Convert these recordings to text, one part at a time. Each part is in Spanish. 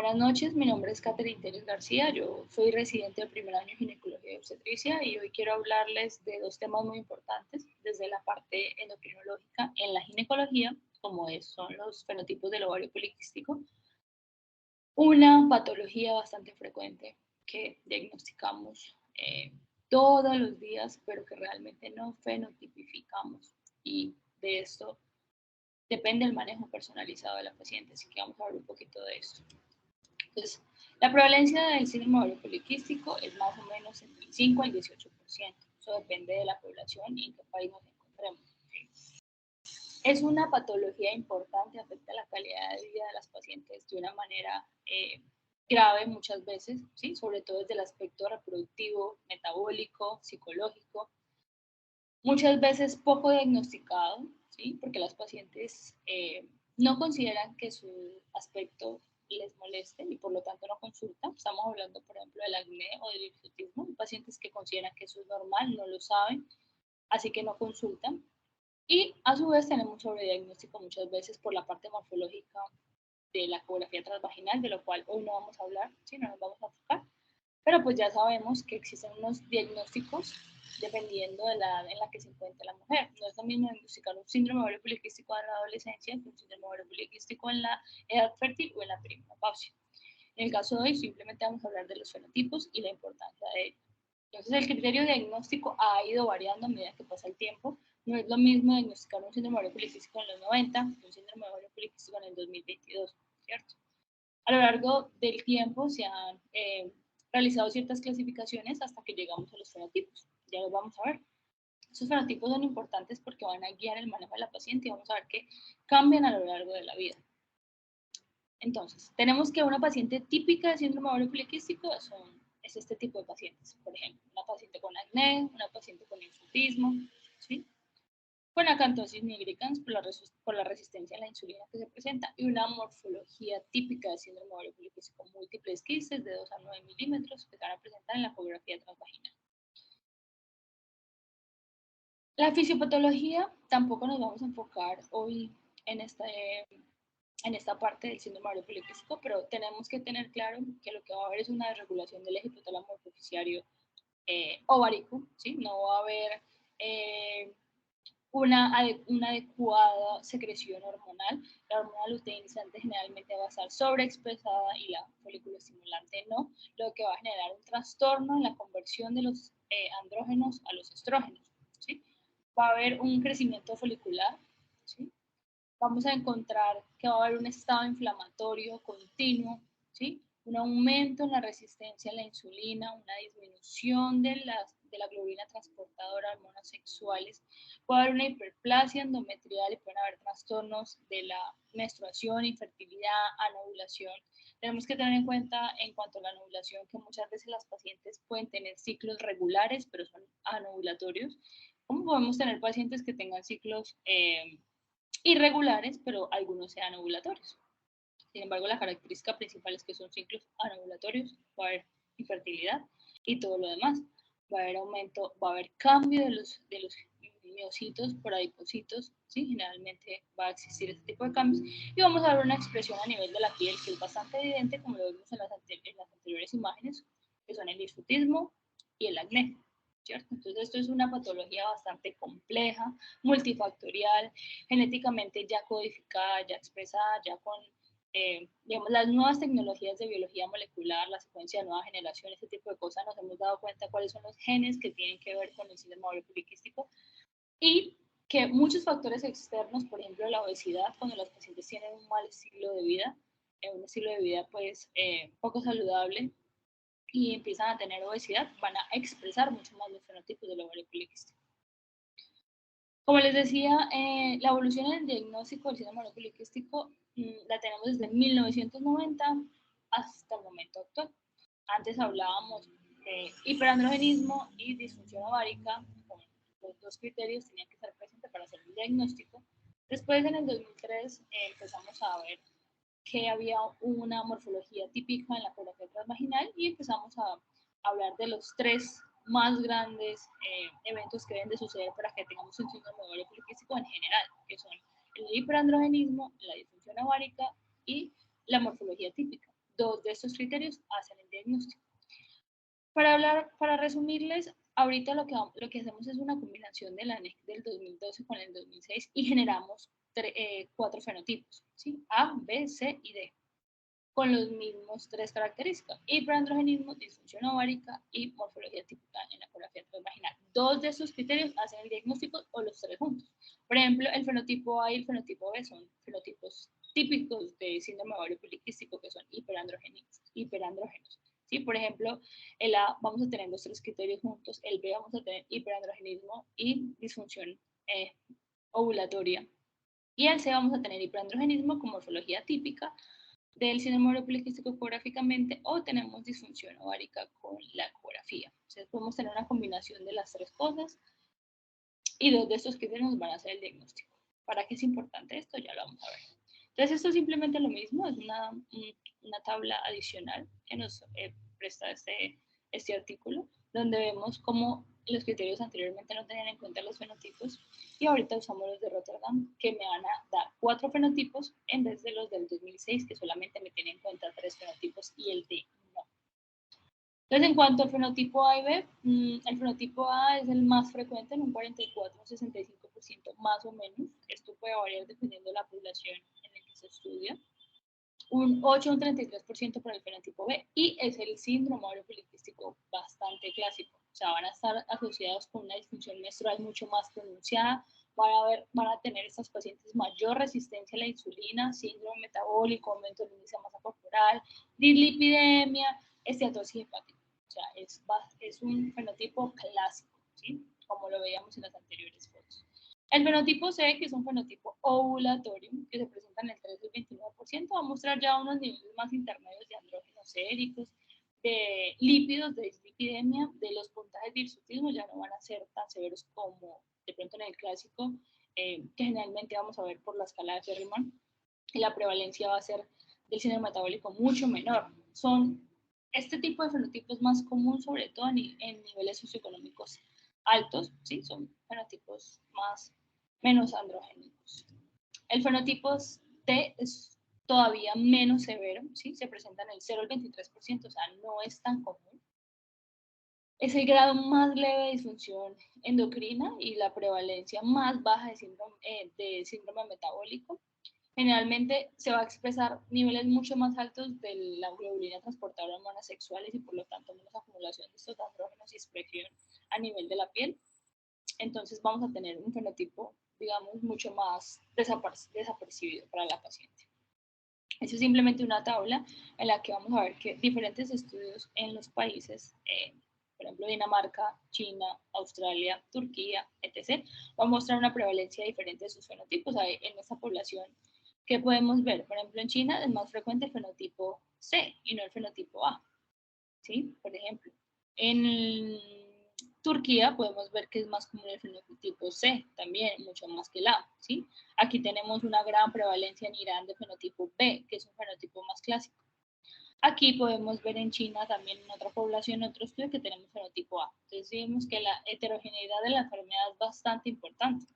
Buenas noches, mi nombre es Catherine Teres García, yo soy residente del primer año de ginecología y obstetricia y hoy quiero hablarles de dos temas muy importantes desde la parte endocrinológica en la ginecología, son los fenotipos del ovario poliquístico, una patología bastante frecuente que diagnosticamos todos los días, pero que realmente no fenotipificamos y de esto depende el manejo personalizado de la paciente, así que vamos a hablar un poquito de esto. Entonces, la prevalencia del síndrome ovario poliquístico es más o menos entre el 5 al 18%. Eso depende de la población y en qué país nos encontremos. Es una patología importante, afecta la calidad de vida de las pacientes de una manera grave muchas veces, ¿sí? Sobre todo desde el aspecto reproductivo, metabólico, psicológico. Muchas veces poco diagnosticado, ¿sí? Porque las pacientes no consideran que su aspecto les moleste y por lo tanto no consultan. Estamos hablando, por ejemplo, del acné o del hirsutismo. Hay pacientes que consideran que eso es normal, no lo saben, así que no consultan. Y a su vez tenemos sobrediagnóstico muchas veces por la parte morfológica de la ecografía transvaginal, de lo cual hoy no vamos a hablar, ¿sí? No nos vamos a enfocar. Pero pues ya sabemos que existen unos diagnósticos dependiendo de la edad en la que se encuentra la mujer. No es lo mismo diagnosticar un síndrome ovario poliquístico en la adolescencia que un síndrome ovario poliquístico en la edad fértil o en la perimenopausia. En el caso de hoy simplemente vamos a hablar de los fenotipos y la importancia de ellos. Entonces el criterio diagnóstico ha ido variando a medida que pasa el tiempo. No es lo mismo diagnosticar un síndrome ovario poliquístico en los 90 que un síndrome ovario poliquístico en el 2022, ¿cierto? A lo largo del tiempo se han realizado ciertas clasificaciones hasta que llegamos a los fenotipos. Ya los vamos a ver. Esos fenotipos son importantes porque van a guiar el manejo de la paciente y vamos a ver que cambian a lo largo de la vida. Entonces, tenemos que una paciente típica de síndrome ovario poliquístico es este tipo de pacientes. Por ejemplo, una paciente con acné, una paciente con hirsutismo, ¿sí? Con acantosis nigricans por la resistencia a la insulina que se presenta y una morfología típica de síndrome ovario poliquístico, múltiples quistes de 2 a 9 milímetros que se van a presentar en la ecografía transvaginal. La fisiopatología tampoco nos vamos a enfocar hoy en esta parte del síndrome ovario poliquístico, pero tenemos que tener claro que lo que va a haber es una desregulación del eje hipotálamo hipoficiario ovárico, ¿sí? No va a haber una adecuada secreción hormonal. La hormona luteinizante generalmente va a estar sobreexpresada y la folículo estimulante no, lo que va a generar un trastorno en la conversión de los andrógenos a los estrógenos, ¿sí? Va a haber un crecimiento folicular, ¿sí? Vamos a encontrar que va a haber un estado inflamatorio continuo, ¿sí? Un aumento en la resistencia a la insulina, una disminución de la globulina transportadora, hormonas sexuales, puede haber una hiperplasia endometrial y pueden haber trastornos de la menstruación, infertilidad, anovulación. Tenemos que tener en cuenta en cuanto a la anovulación que muchas veces las pacientes pueden tener ciclos regulares, pero son anovulatorios. ¿Cómo podemos tener pacientes que tengan ciclos irregulares, pero algunos sean ovulatorios? Sin embargo, la característica principal es que son ciclos anovulatorios, va a haber infertilidad y todo lo demás. Va a haber aumento, va a haber cambio de los miocitos por adipocitos, ¿sí? Generalmente va a existir este tipo de cambios y vamos a ver una expresión a nivel de la piel que es bastante evidente, como lo vimos en las anteriores imágenes, que son el hirsutismo y el acné, ¿cierto? Entonces esto es una patología bastante compleja, multifactorial, genéticamente ya codificada, ya expresada, ya con digamos, las nuevas tecnologías de biología molecular, la secuencia de nueva generación, ese tipo de cosas, nos hemos dado cuenta cuáles son los genes que tienen que ver con el síndrome ovario poliquístico y que muchos factores externos, por ejemplo la obesidad, cuando los pacientes tienen un mal estilo de vida, un estilo de vida pues poco saludable y empiezan a tener obesidad, van a expresar mucho más los fenotipos del ovario poliquístico. Como les decía, la evolución en el diagnóstico del síndrome ovario poliquístico la tenemos desde 1990 hasta el momento actual. Antes hablábamos de hiperandrogenismo y disfunción ovárica, con los dos criterios tenían que estar presentes para hacer el diagnóstico. Después, en el 2003, empezamos a ver que había una morfología típica en la ecografía transvaginal y empezamos a hablar de los tres más grandes eventos que deben de suceder para que tengamos un síndrome ovario poliquístico en general, que son el hiperandrogenismo, la disfunción ovárica y la morfología típica. 2 de estos criterios hacen el diagnóstico. Para resumirles, ahorita lo que hacemos es una combinación de la ANEC del 2012 con el 2006 y generamos 4 fenotipos, ¿sí? A, B, C y D, con los mismos 3 características: hiperandrogenismo, disfunción ovárica y morfología típica en la ecografía transvaginal. 2 de estos criterios hacen el diagnóstico o los 3 juntos. Por ejemplo, el fenotipo A y el fenotipo B son fenotipos típicos de síndrome ovario poliquístico, que son hiperandrógenos. ¿Sí? Por ejemplo, el A vamos a tener los 3 criterios juntos, el B vamos a tener hiperandrogenismo y disfunción ovulatoria, y el C vamos a tener hiperandrogenismo con morfología típica del síndrome ovario poliquístico ecográficamente, o tenemos disfunción ovárica con la ecografía. Entonces podemos tener una combinación de las 3 cosas y 2 de estos criterios nos van a hacer el diagnóstico. ¿Para qué es importante esto? Ya lo vamos a ver. Entonces esto es simplemente lo mismo, es una tabla adicional que nos presta este artículo, donde vemos cómo los criterios anteriormente no tenían en cuenta los fenotipos y ahorita usamos los de Rotterdam, que me van a dar 4 fenotipos en vez de los del 2006, que solamente me tienen en cuenta 3 fenotipos y el D no. Entonces, en cuanto al fenotipo A y B, el fenotipo A es el más frecuente, en un 44-65% más o menos. Esto puede variar dependiendo de la población en la que se estudia. Un 8 o un 33% por el fenotipo B, y es el síndrome ovario poliquístico bastante clásico. O sea, van a estar asociados con una disfunción menstrual mucho más pronunciada, van a tener estas pacientes mayor resistencia a la insulina, síndrome metabólico, aumento del índice de masa corporal, dislipidemia, esteatosis hepática. O sea, es un fenotipo clásico, ¿sí? Como lo veíamos en las anteriores fotos. El fenotipo C, que es un fenotipo ovulatorio, que se presenta en el 3 y el 29%, va a mostrar ya unos niveles más intermedios de andrógenos séricos, de lípidos, de dislipidemia, de los puntajes de hirsutismo ya no van a ser tan severos como de pronto en el clásico, que generalmente vamos a ver por la escala de Ferriman, y la prevalencia va a ser del síndrome metabólico mucho menor. Este tipo de fenotipos más común, sobre todo en niveles socioeconómicos altos, ¿sí? Son fenotipos menos androgénicos. El fenotipo T es todavía menos severo, ¿sí? Se presenta en el 0 al 23%, o sea, no es tan común. Es el grado más leve de disfunción endocrina y la prevalencia más baja de síndrome metabólico. Generalmente se va a expresar niveles mucho más altos de la globulina transportadora de hormonas sexuales y por lo tanto menos acumulación de estos andrógenos y expresión a nivel de la piel. Entonces vamos a tener un fenotipo, digamos, mucho más desapercibido para la paciente. Eso es simplemente una tabla en la que vamos a ver que diferentes estudios en los países, por ejemplo Dinamarca, China, Australia, Turquía, etc., van a mostrar una prevalencia diferente de sus fenotipos en esta población. ¿Qué podemos ver? Por ejemplo, en China es más frecuente el fenotipo C y no el fenotipo A, ¿sí? Por ejemplo, en Turquía podemos ver que es más común el fenotipo C, también mucho más que el A, ¿sí? Aquí tenemos una gran prevalencia en Irán de fenotipo B, que es un fenotipo más clásico. Aquí podemos ver en China también en otra población, otro estudio, que tenemos fenotipo A. Entonces vemos que la heterogeneidad de la enfermedad es bastante importante.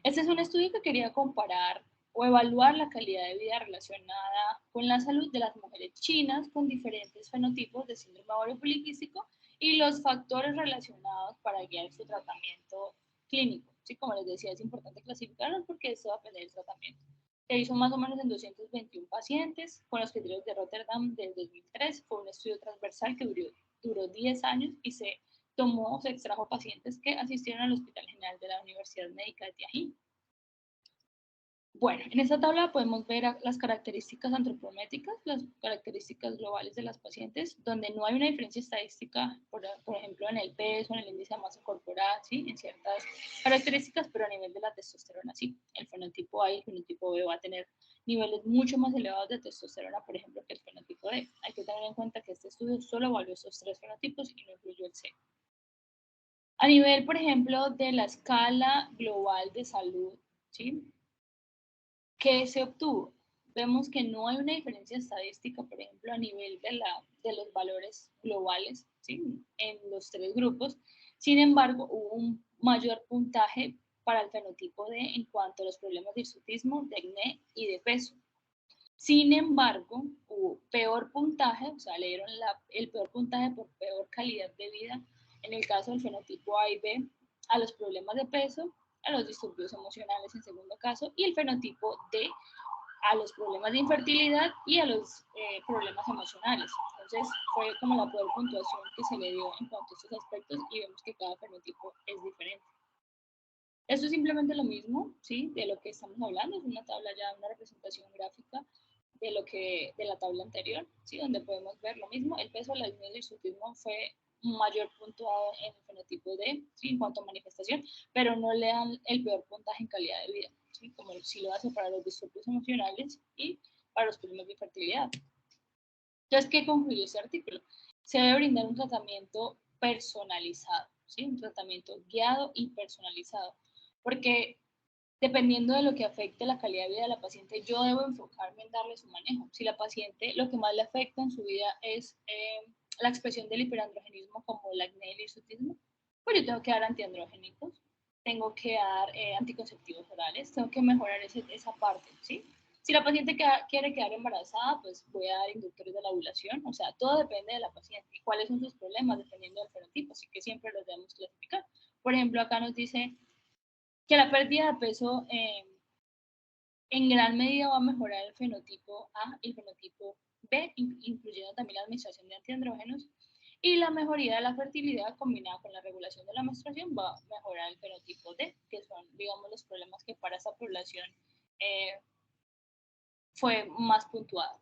Este es un estudio que quería comparar o evaluar la calidad de vida relacionada con la salud de las mujeres chinas con diferentes fenotipos de síndrome ovario poliquístico y los factores relacionados para guiar su tratamiento clínico. Sí, como les decía, es importante clasificarlos porque esto va a depender del tratamiento. Se hizo más o menos en 221 pacientes con los criterios de Rotterdam del 2003. Fue un estudio transversal que duró 10 años y se extrajo pacientes que asistieron al Hospital General de la Universidad Médica de Tianjin. Bueno, en esta tabla podemos ver las características antropométricas, las características globales de las pacientes, donde no hay una diferencia estadística, por ejemplo, en el peso, en el índice de masa corporal, ¿sí? En ciertas características, pero a nivel de la testosterona sí. El fenotipo A y el fenotipo B va a tener niveles mucho más elevados de testosterona, por ejemplo, que el fenotipo D. Hay que tener en cuenta que este estudio solo evaluó estos 3 fenotipos y no incluyó el C. A nivel, por ejemplo, de la escala global de salud, ¿sí? ¿Qué se obtuvo? Vemos que no hay una diferencia estadística, por ejemplo, a nivel de los valores globales, ¿sí? En los 3 grupos. Sin embargo, hubo un mayor puntaje para el fenotipo D en cuanto a los problemas de hirsutismo, de acné y de peso. Sin embargo, hubo peor puntaje, o sea, le dieron el peor puntaje por peor calidad de vida en el caso del fenotipo A y B a los problemas de peso, a los disturbios emocionales en segundo caso, y el fenotipo D a los problemas de infertilidad y a los problemas emocionales. Entonces, fue como la peor puntuación que se le dio en cuanto a estos aspectos y vemos que cada fenotipo es diferente. Esto es simplemente lo mismo, ¿sí? De lo que estamos hablando, es una tabla ya, una representación gráfica de la tabla anterior, ¿sí? Donde podemos ver lo mismo, el peso, la disminución del hirsutismo fue mayor puntuado en el fenotipo D, ¿sí? En cuanto a manifestación, pero no le dan el peor puntaje en calidad de vida, ¿sí? Como sí lo hace para los disturbios emocionales y para los problemas de infertilidad. Entonces, ¿qué concluyó este artículo? Se debe brindar un tratamiento personalizado, ¿sí? Un tratamiento guiado y personalizado, porque dependiendo de lo que afecte la calidad de vida de la paciente, yo debo enfocarme en darle su manejo. Si la paciente lo que más le afecta en su vida es la expresión del hiperandrogenismo como el acné y el hirsutismo, pues yo tengo que dar antiandrogénicos, tengo que dar anticonceptivos orales, tengo que mejorar esa parte, ¿sí? Si la paciente quiere quedar embarazada, pues voy a dar inductores de la ovulación, o sea, todo depende de la paciente y cuáles son sus problemas dependiendo del fenotipo, así que siempre los debemos clasificar. Por ejemplo, acá nos dice que la pérdida de peso en gran medida va a mejorar el fenotipo A y el fenotipo B, incluyendo también la administración de antiandrógenos, y la mejoría de la fertilidad combinada con la regulación de la menstruación va a mejorar el fenotipo D, que son, digamos, los problemas que para esta población eh, fue más puntuado.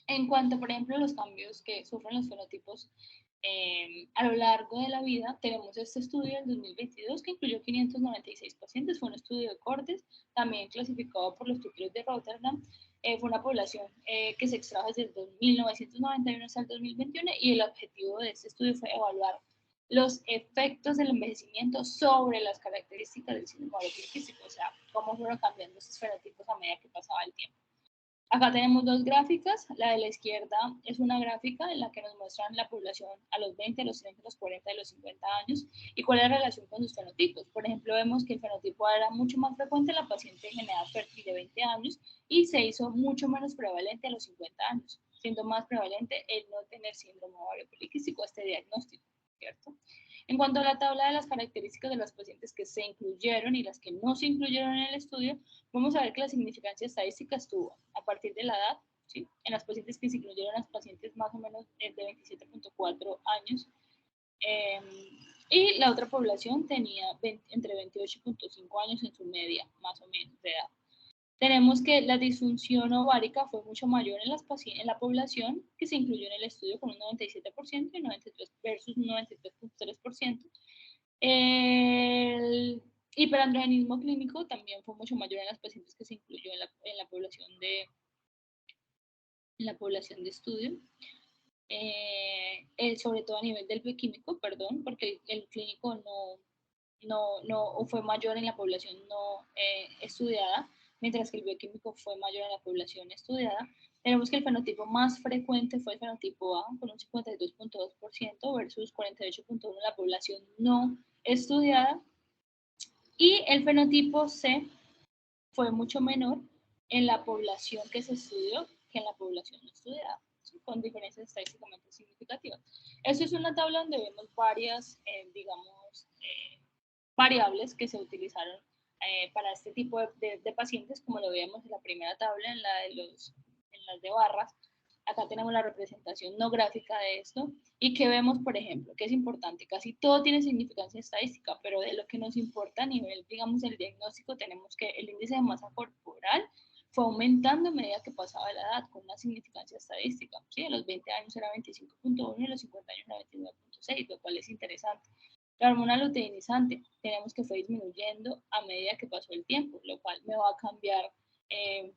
En cuanto, por ejemplo, a los cambios que sufren los fenotipos a lo largo de la vida, tenemos este estudio del 2022 que incluyó 596 pacientes, fue un estudio de cortes, también clasificado por los criterios de Rotterdam, fue una población que se extrajo desde el 1991 hasta el 2021 y el objetivo de este estudio fue evaluar los efectos del envejecimiento sobre las características del síndrome ovárico poliquístico, o sea, cómo fueron cambiando estos fenotipos a medida que pasaba el tiempo. Acá tenemos dos gráficas. La de la izquierda es una gráfica en la que nos muestran la población a los 20, a los 30, a los 40 y a los 50 años y cuál es la relación con sus fenotipos. Por ejemplo, vemos que el fenotipo A era mucho más frecuente en la paciente en edad fértil de 20 años y se hizo mucho menos prevalente a los 50 años, siendo más prevalente el no tener síndrome ovario poliquístico, este diagnóstico, ¿cierto? En cuanto a la tabla de las características de las pacientes que se incluyeron y las que no se incluyeron en el estudio, vamos a ver que la significancia estadística estuvo a partir de la edad, ¿sí? En las pacientes que se incluyeron, las pacientes más o menos de 27.4 años, eh, y la otra población tenía entre 28.5 años en su media, más o menos, de edad. Tenemos que la disfunción ovárica fue mucho mayor en la población que se incluyó en el estudio con un 97% y 93 versus un 93.3%. El hiperandrogenismo clínico también fue mucho mayor en las pacientes que se incluyó en la población de estudio. Sobre todo a nivel del bioquímico, perdón, porque el clínico no fue mayor en la población no estudiada, mientras que el bioquímico fue mayor en la población estudiada. Tenemos que el fenotipo más frecuente fue el fenotipo A, con un 52.2% versus 48.1% en la población no estudiada. Y el fenotipo C fue mucho menor en la población que se estudió que en la población no estudiada, ¿sí? Con diferencias estadísticamente significativas. Esto es una tabla donde vemos varias, digamos, variables que se utilizaron para este tipo de pacientes, como lo veíamos en la primera tabla, en las de barras. Acá tenemos la representación no gráfica de esto y que vemos, por ejemplo, que es importante, casi todo tiene significancia estadística, pero de lo que nos importa a nivel, digamos, el diagnóstico, tenemos que el índice de masa corporal fue aumentando a medida que pasaba la edad con una significancia estadística. ¿Sí? A los 20 años era 25.1 y a los 50 años era 29.6, lo cual es interesante. La hormona luteinizante tenemos que fue disminuyendo a medida que pasó el tiempo, lo cual me va a cambiar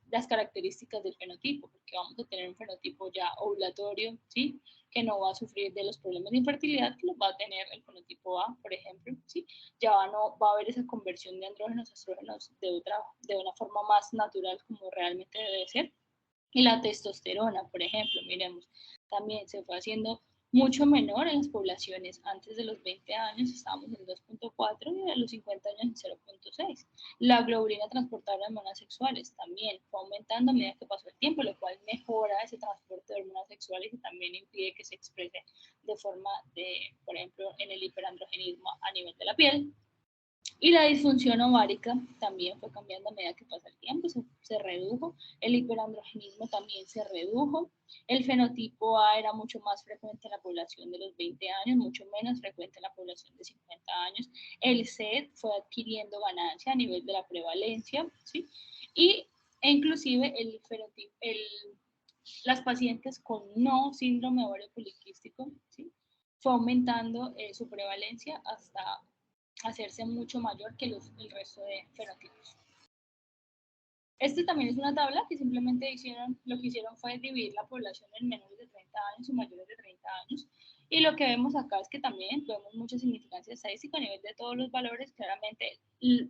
las características del fenotipo, porque vamos a tener un fenotipo ya ovulatorio, ¿sí? Que no va a sufrir de los problemas de infertilidad que los va a tener el fenotipo A, por ejemplo, ¿sí? Ya no va a haber esa conversión de andrógenos a estrógenos de una forma más natural como realmente debe ser. Y la testosterona, por ejemplo, miremos, también se fue haciendo mucho menor en las poblaciones antes de los 20 años, estábamos en 2.4 y a los 50 años en 0.6. La globulina transportadora de hormonas sexuales también fue aumentando a medida que pasó el tiempo, lo cual mejora ese transporte de hormonas sexuales y también impide que se exprese de forma de, por ejemplo, en el hiperandrogenismo a nivel de la piel. Y la disfunción ovárica también fue cambiando a medida que pasa el tiempo, se redujo, el hiperandrogenismo también se redujo, el fenotipo A era mucho más frecuente en la población de los 20 años, mucho menos frecuente en la población de 50 años, el SED fue adquiriendo ganancia a nivel de la prevalencia, ¿sí? E inclusive el fenotipo, las pacientes con no síndrome ovario poliquístico, ¿sí? Fue aumentando su prevalencia hasta hacerse mucho mayor que el resto de fenotipos. Este también es una tabla que simplemente lo que hicieron fue dividir la población en menores de 30 años y mayores de 30 años. Y lo que vemos acá es que también vemos mucha significancia estadística a nivel de todos los valores, claramente.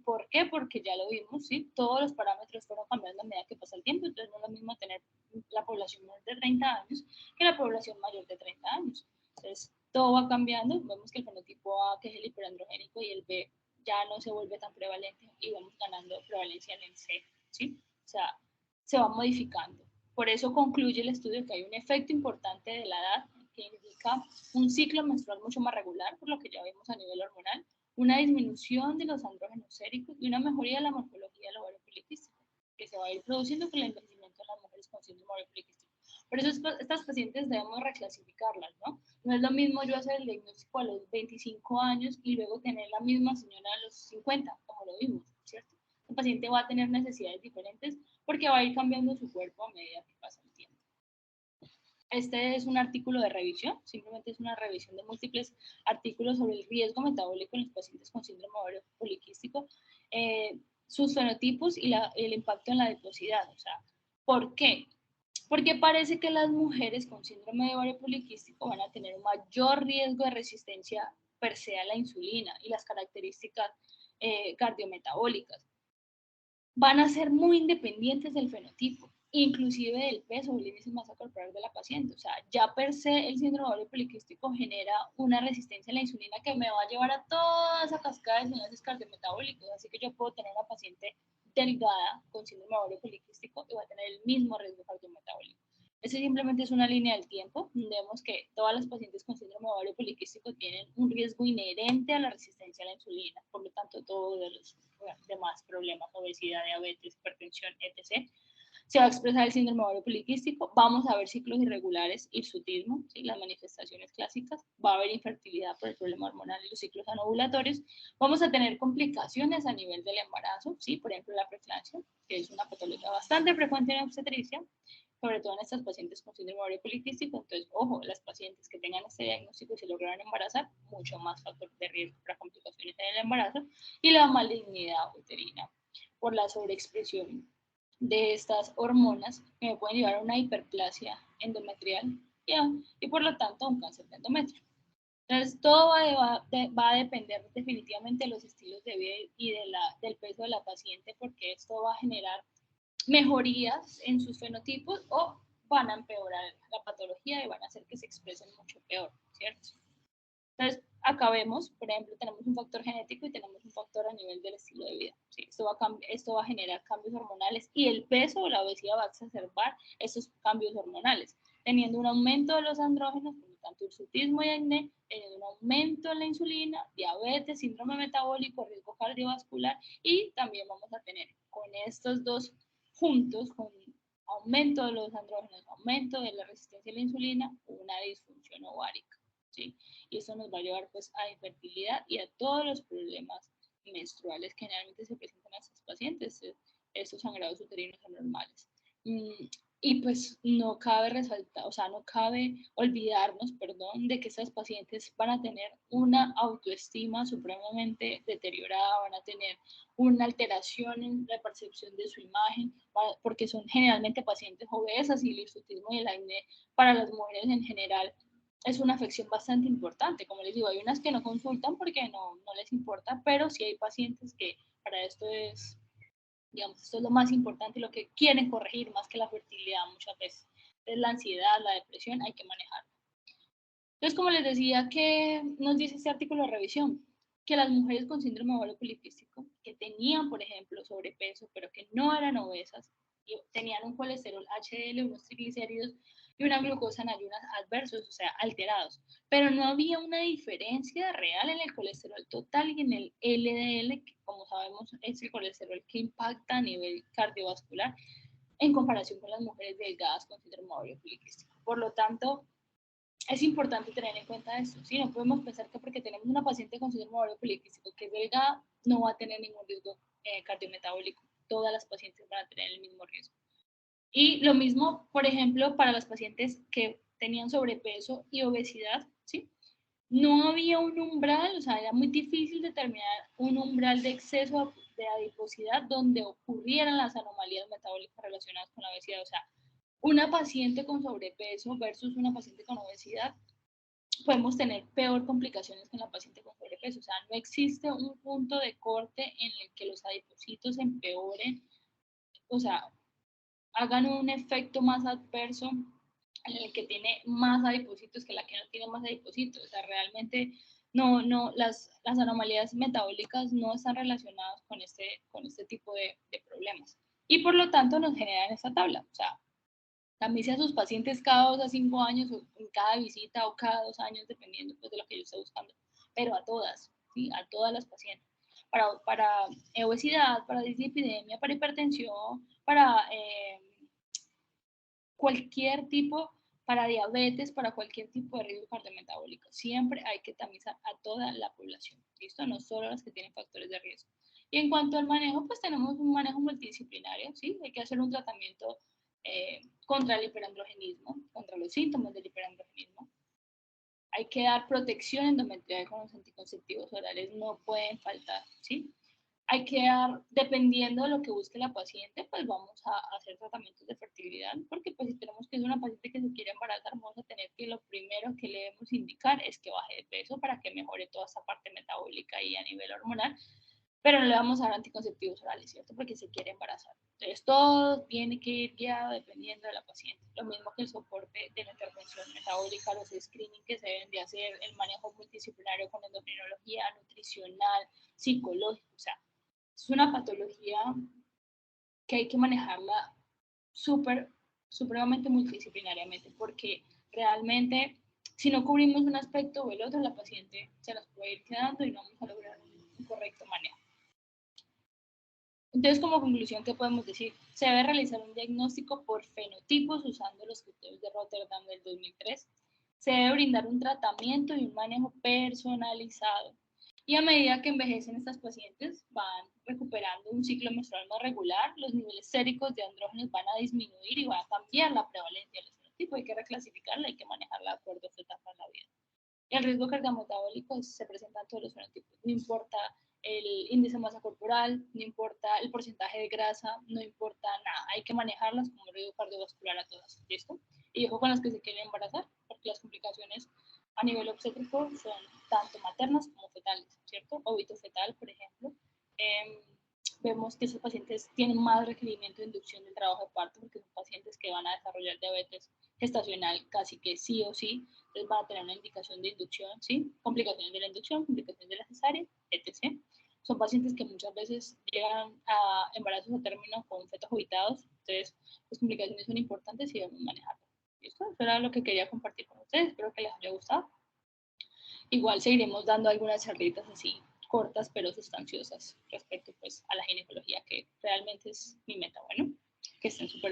¿Por qué? Porque ya lo vimos, ¿sí? Todos los parámetros fueron cambiando a medida que pasa el tiempo, entonces no es lo mismo tener la población menor de 30 años que la población mayor de 30 años. Entonces, todo va cambiando, vemos que el fenotipo A, que es el hiperandrogénico, y el B ya no se vuelve tan prevalente y vamos ganando prevalencia en el C, ¿sí? O sea, se va modificando. Por eso concluye el estudio que hay un efecto importante de la edad que indica un ciclo menstrual mucho más regular, por lo que ya vimos a nivel hormonal, una disminución de los andrógenos séricos y una mejoría de la morfología del ovario poliquístico, que se va a ir produciendo con el envejecimiento de las mujeres con síndrome ovario poliquístico. Por eso estas pacientes debemos reclasificarlas, ¿no? No es lo mismo yo hacer el diagnóstico a los 25 años y luego tener la misma señora a los 50, como lo vimos, ¿cierto? El paciente va a tener necesidades diferentes porque va a ir cambiando su cuerpo a medida que pasa el tiempo. Este es un artículo de revisión, simplemente es una revisión de múltiples artículos sobre el riesgo metabólico en los pacientes con síndrome ovario poliquístico, sus fenotipos y el impacto en la adiposidad. O sea, ¿por qué? Porque parece que las mujeres con síndrome de ovario poliquístico van a tener un mayor riesgo de resistencia per se a la insulina y las características cardiometabólicas. Van a ser muy independientes del fenotipo, inclusive del peso o el índice de masa corporal de la paciente. O sea, ya per se el síndrome ovario poliquístico genera una resistencia a la insulina que me va a llevar a toda esa cascada de enlaces cardiometabólicos. Así que yo puedo tener una paciente delgada con síndrome ovario poliquístico y va a tener el mismo riesgo cardiometabólico. Ese simplemente es una línea del tiempo. Vemos que todas las pacientes con síndrome ovario poliquístico tienen un riesgo inherente a la resistencia a la insulina. Por lo tanto, todos los demás problemas, obesidad, diabetes, hipertensión, etc., se va a expresar el síndrome ovario poliquístico. Vamos a ver ciclos irregulares, hirsutismo, ¿sí? Las manifestaciones clásicas. Va a haber infertilidad por el problema hormonal y los ciclos anovulatorios. Vamos a tener complicaciones a nivel del embarazo, ¿sí? Por ejemplo, la preeclampsia, que es una patología bastante frecuente en obstetricia, sobre todo en estas pacientes con síndrome ovario poliquístico. Entonces, ojo, las pacientes que tengan este diagnóstico y se lograran embarazar, mucho más factor de riesgo para complicaciones en el embarazo, y la malignidad uterina por la sobreexpresión de estas hormonas que me pueden llevar a una hiperplasia endometrial y por lo tanto a un cáncer de endometrio. Entonces, todo va a depender definitivamente de los estilos de vida y del peso de la paciente, porque esto va a generar mejorías en sus fenotipos o van a empeorar la patología y van a hacer que se expresen mucho peor, ¿cierto? Entonces, acá vemos, por ejemplo, tenemos un factor genético y tenemos un factor a nivel del estilo de vida. ¿Sí? Esto va a generar cambios hormonales y el peso o la obesidad va a exacerbar esos cambios hormonales, teniendo un aumento de los andrógenos, por lo tanto, hirsutismo y acné, teniendo un aumento en la insulina, diabetes, síndrome metabólico, riesgo cardiovascular, y también vamos a tener con estos dos juntos, con aumento de los andrógenos, aumento de la resistencia a la insulina, una disfunción ovárica. ¿Sí? Y eso nos va a llevar pues a infertilidad y a todos los problemas menstruales que generalmente se presentan a estos pacientes, estos sangrados uterinos anormales. Y pues no cabe resaltar, o sea, no cabe olvidarnos, perdón, de que estas pacientes van a tener una autoestima supremamente deteriorada, van a tener una alteración en la percepción de su imagen, porque son generalmente pacientes obesas y el hirsutismo y el acné para las mujeres en general es una afección bastante importante. Como les digo, hay unas que no consultan porque no les importa, pero sí hay pacientes que para esto es, digamos, esto es lo más importante y lo que quieren corregir más que la fertilidad muchas veces. Es la ansiedad, la depresión, hay que manejarla. Entonces, como les decía, ¿qué nos dice este artículo de revisión? Que las mujeres con síndrome ovario poliquístico, que tenían, por ejemplo, sobrepeso, pero que no eran obesas, y tenían un colesterol HDL, unos triglicéridos y una glucosa en ayunas adversos, o sea, alterados. Pero no había una diferencia real en el colesterol total y en el LDL, que como sabemos es el colesterol que impacta a nivel cardiovascular en comparación con las mujeres delgadas con síndrome ovario poliquístico. Por lo tanto, es importante tener en cuenta esto, ¿sí? No podemos pensar que porque tenemos una paciente con síndrome ovario poliquístico que es delgada, no va a tener ningún riesgo cardiometabólico. Todas las pacientes van a tener el mismo riesgo. Y lo mismo, por ejemplo, para las pacientes que tenían sobrepeso y obesidad, ¿sí? No había un umbral, o sea, era muy difícil determinar un umbral de exceso de adiposidad donde ocurrieran las anomalías metabólicas relacionadas con la obesidad. O sea, una paciente con sobrepeso versus una paciente con obesidad, podemos tener peor complicaciones que en la paciente con sobrepeso. O sea, no existe un punto de corte en el que los adipocitos empeoren, o sea, hagan un efecto más adverso en el que tiene más adipocitos que la que no tiene más adipocitos. O sea, realmente las anomalías metabólicas no están relacionadas con este tipo de problemas. Y por lo tanto nos generan esta tabla. O sea, también sea a sus pacientes cada 2 a 5 años, o en cada visita, o cada 2 años, dependiendo pues, de lo que yo esté buscando, pero a todas, ¿sí? A todas las pacientes. Para obesidad, para dislipidemia, para hipertensión, para cualquier tipo, para diabetes, para cualquier tipo de riesgo cardiometabólico. Siempre hay que tamizar a toda la población, ¿listo? No solo a las que tienen factores de riesgo. Y en cuanto al manejo, pues tenemos un manejo multidisciplinario, ¿sí? Hay que hacer un tratamiento contra el hiperandrogenismo, contra los síntomas del hiperandrogenismo. Hay que dar protección endometrial con los anticonceptivos orales, no pueden faltar, ¿sí? Hay que dar, dependiendo de lo que busque la paciente, pues vamos a hacer tratamientos de fertilidad, porque pues si tenemos que es una paciente que se quiere embarazar, vamos a tener que lo primero que le debemos indicar es que baje de peso para que mejore toda esa parte metabólica y a nivel hormonal, pero no le vamos a dar anticonceptivos orales, ¿cierto? Porque se quiere embarazar. Entonces, todo tiene que ir guiado dependiendo de la paciente. Lo mismo que el soporte de la intervención metabólica, los screening que se deben de hacer, el manejo multidisciplinario con endocrinología, nutricional, psicológico, o sea, es una patología que hay que manejarla supremamente multidisciplinariamente, porque realmente si no cubrimos un aspecto o el otro, la paciente se las puede ir quedando y no vamos a lograr un correcto manejo. Entonces, como conclusión, ¿qué podemos decir? Se debe realizar un diagnóstico por fenotipos usando los criterios de Rotterdam del 2003. Se debe brindar un tratamiento y un manejo personalizado. Y a medida que envejecen estas pacientes, van recuperando un ciclo menstrual más regular, los niveles séricos de andrógenos van a disminuir y va a cambiar la prevalencia de los fenotipos. Hay que reclasificarla, hay que manejarla de acuerdo a su etapa de la vida. El riesgo cardiometabólico se presenta en todos los fenotipos, no importa el índice de masa corporal, no importa el porcentaje de grasa, no importa nada, hay que manejarlas como riesgo cardiovascular a todas, ¿listo? Y ojo con las que se quieren embarazar, porque las complicaciones a nivel obstétrico son tanto maternas como fetales, ¿cierto? Óbito fetal, por ejemplo. Vemos que esos pacientes tienen más requerimiento de inducción del trabajo de parto porque son pacientes que van a desarrollar diabetes gestacional casi que sí o sí, entonces van a tener una indicación de inducción, ¿sí? Complicaciones de la inducción, complicaciones de la cesárea, etc. Son pacientes que muchas veces llegan a embarazos a término con fetos habitados, entonces las complicaciones son importantes y debemos manejarlas. ¿Listo? Eso era lo que quería compartir con ustedes, espero que les haya gustado. Igual seguiremos dando algunas charlitas así cortas pero sustanciosas respecto pues a la ginecología, que realmente es mi meta. Bueno, que estén súper bien.